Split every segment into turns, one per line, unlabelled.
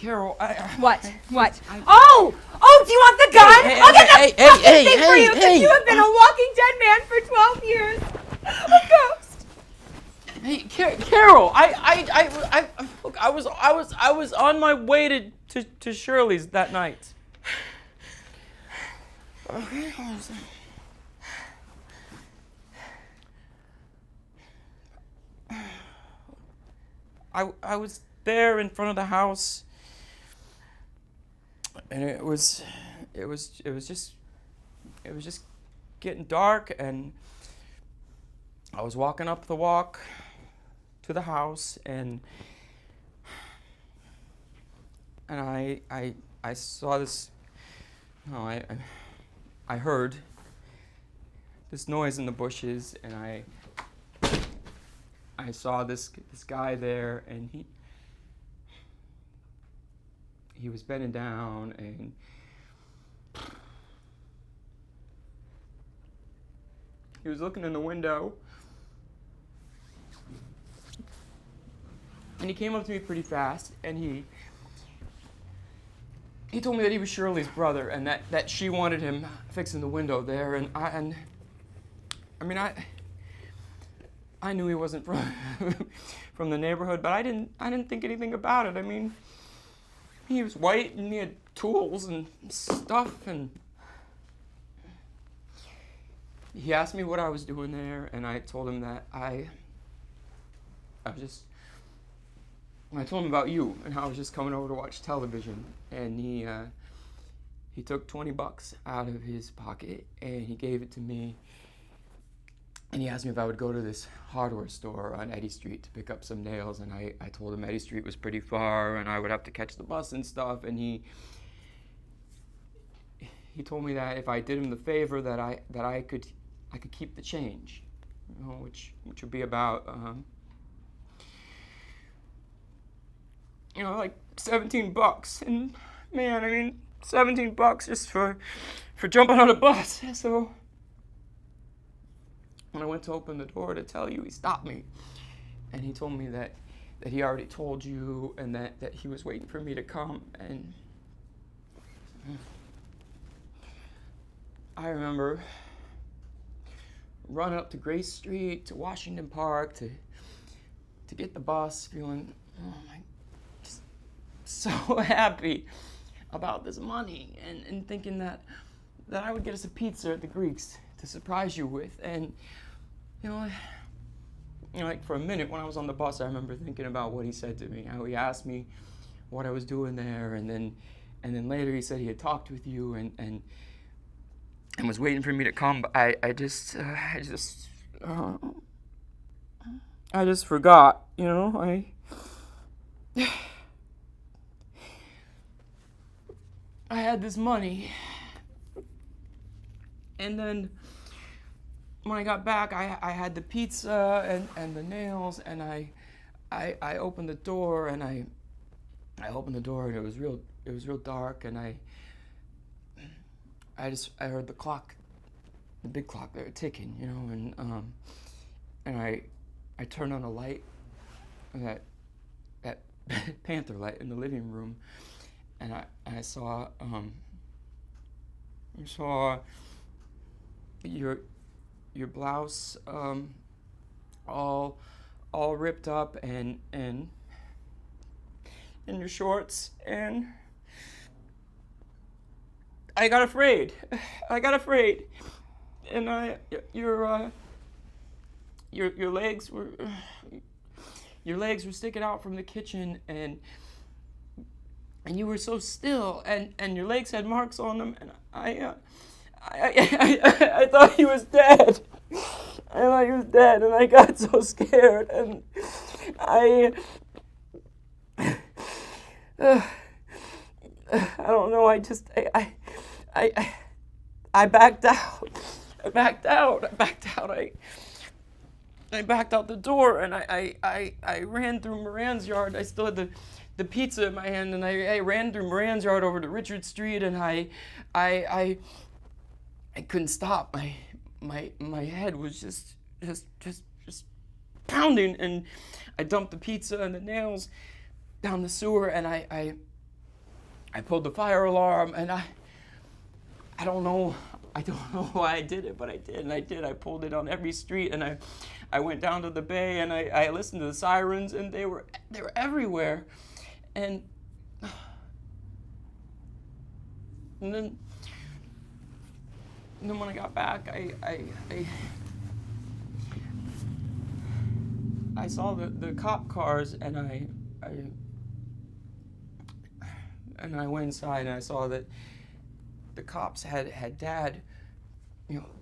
Carol,
What? Oh, do you want the gun? I'll get the fucking thing for you, because you have been a walking dead man for 12 years. A ghost.
Hey, Carol, look, I was on my way to Shirley's that night. Okay. I was there in front of the house, and it was just getting dark, and I was walking up the walk to the house, and I saw this. No, I heard this noise in the bushes, and I saw this guy there, and he was bending down, and he was looking in the window, and he came up to me pretty fast, and he told me that he was Shirley's brother, and that she wanted him fixing the window there, and I knew he wasn't from the neighborhood, but I didn't think anything about it. I mean, he was white and he had tools and stuff, and he asked me what I was doing there, and I told him that I told him about you and how I was just coming over to watch television, and he took $20 out of his pocket and he gave it to me, and he asked me if I would go to this hardware store on Eddy Street to pick up some nails, and I told him Eddy Street was pretty far and I would have to catch the bus and stuff, and he told me that if I did him the favor that I could keep the change, you know, which would be about like $17, and man, I mean, $17 just for jumping on a bus. So when I went to open the door to tell you, he stopped me, and he told me that he already told you, and that he was waiting for me to come. And I remember running up to Grace Street to Washington Park to get the bus, feeling just so happy about this money, and thinking that I would get us a pizza at the Greeks to surprise you with. And like for a minute when I was on the bus, I remember thinking about what he said to me, how he asked me what I was doing there, and then later he said he had talked with you and was waiting for me to come. But I just forgot, I had this money, and then when I got back, I had the pizza and the nails, and I opened the door, and I opened the door, and it was real dark, and I heard the clock, the big clock there ticking, and I turned on a light, that panther light in the living room, and I saw your blouse all ripped up, and your shorts, and I got afraid, and your legs were sticking out from the kitchen, and you were so still, and your legs had marks on them, and I thought he was dead. And I got so scared, and I don't know. I backed out. I backed out the door, and I ran through Moran's yard. I still had the pizza in my hand, and I ran through Moran's yard over to Richard Street, and I couldn't stop. My head was just pounding, and I dumped the pizza and the nails down the sewer, and I I pulled the fire alarm, and I don't know why I did it, but I did, and I did. I pulled it on every street, and I went down to the bay, and I listened to the sirens, and they were everywhere, and then when I got back, I saw the cop cars, and I went inside, and I saw that the cops had Dad,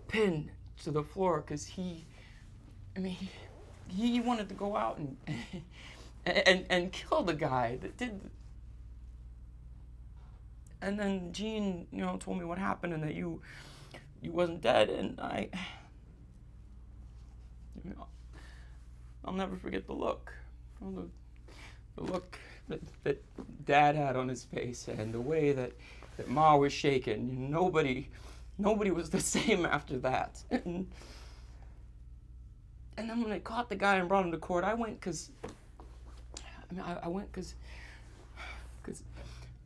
pinned to the floor because he wanted to go out and kill the guy that did. And then Jean, told me what happened and that you wasn't dead, and I'll never forget the look, the look that Dad had on his face, and the way that Ma was shaken. Nobody was the same after that. And then when I caught the guy and brought him to court, I went because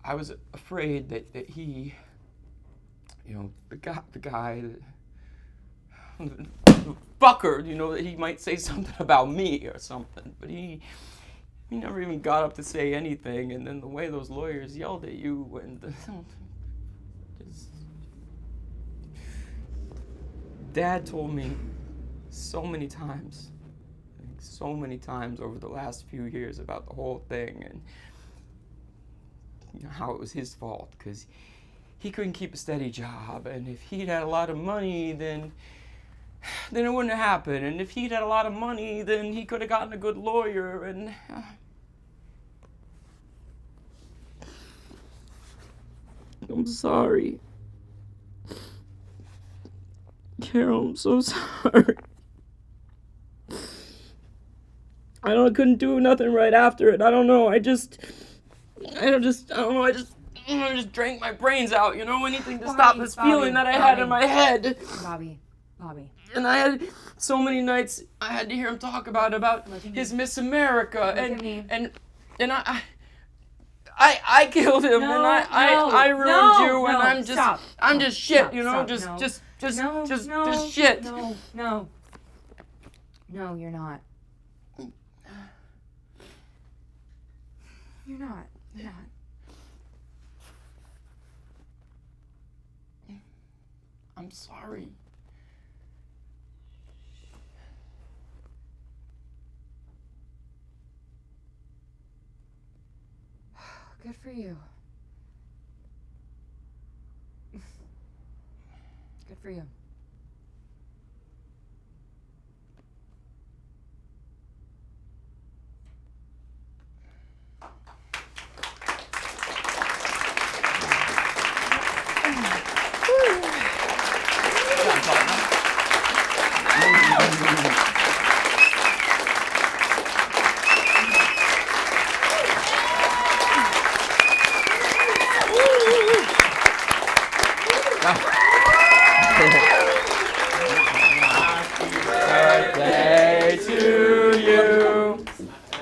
I was afraid that he, the guy, the fucker, that he might say something about me or something. But he never even got up to say anything. And then the way those lawyers yelled at you, and Dad told me so many times over the last few years about the whole thing, and how it was his fault because he couldn't keep a steady job, and if he'd had a lot of money, then it wouldn't have happened, and if he'd had a lot of money, then he could have gotten a good lawyer, and I'm sorry. Carol, I'm so sorry. I couldn't do nothing right after it. I don't know. I just drank my brains out, anything to stop this feeling that I had in my head.
Bobbie.
And I had so many nights I had to hear him talk about his Miss America, and I killed him, and I ruined you, and I'm just shit, just shit.
No, you're not. You're not.
I'm sorry.
Good for you. Good for you.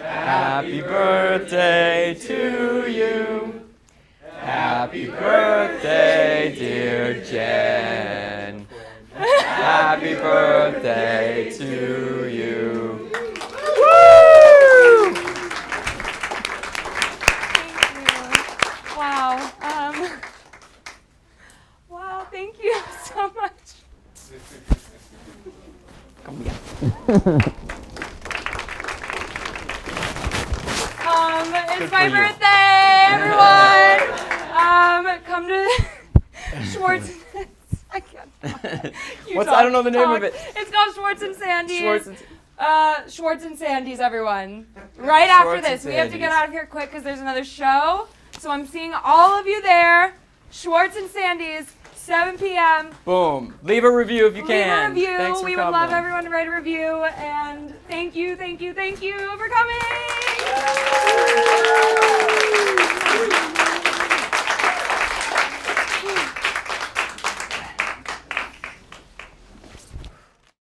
Happy birthday to you. Happy birthday, dear Jen. Happy birthday to you. Woo!
Thank you. Wow. Wow, thank you so much.
Come here.
It's my birthday, everyone. Come to Schwartz. I can't.
I don't know the name of it.
It's called Schwartz and Sandy's. Schwartz and Sandy's, everyone. Right after this, we have to get out of here quick because there's another show. So I'm seeing all of you there. Schwartz and Sandy's, 7 p.m.
Boom. Leave a review if you can.
Leave a review.
Thanks for
we
coming.
would love everyone to write a review. And thank you for coming.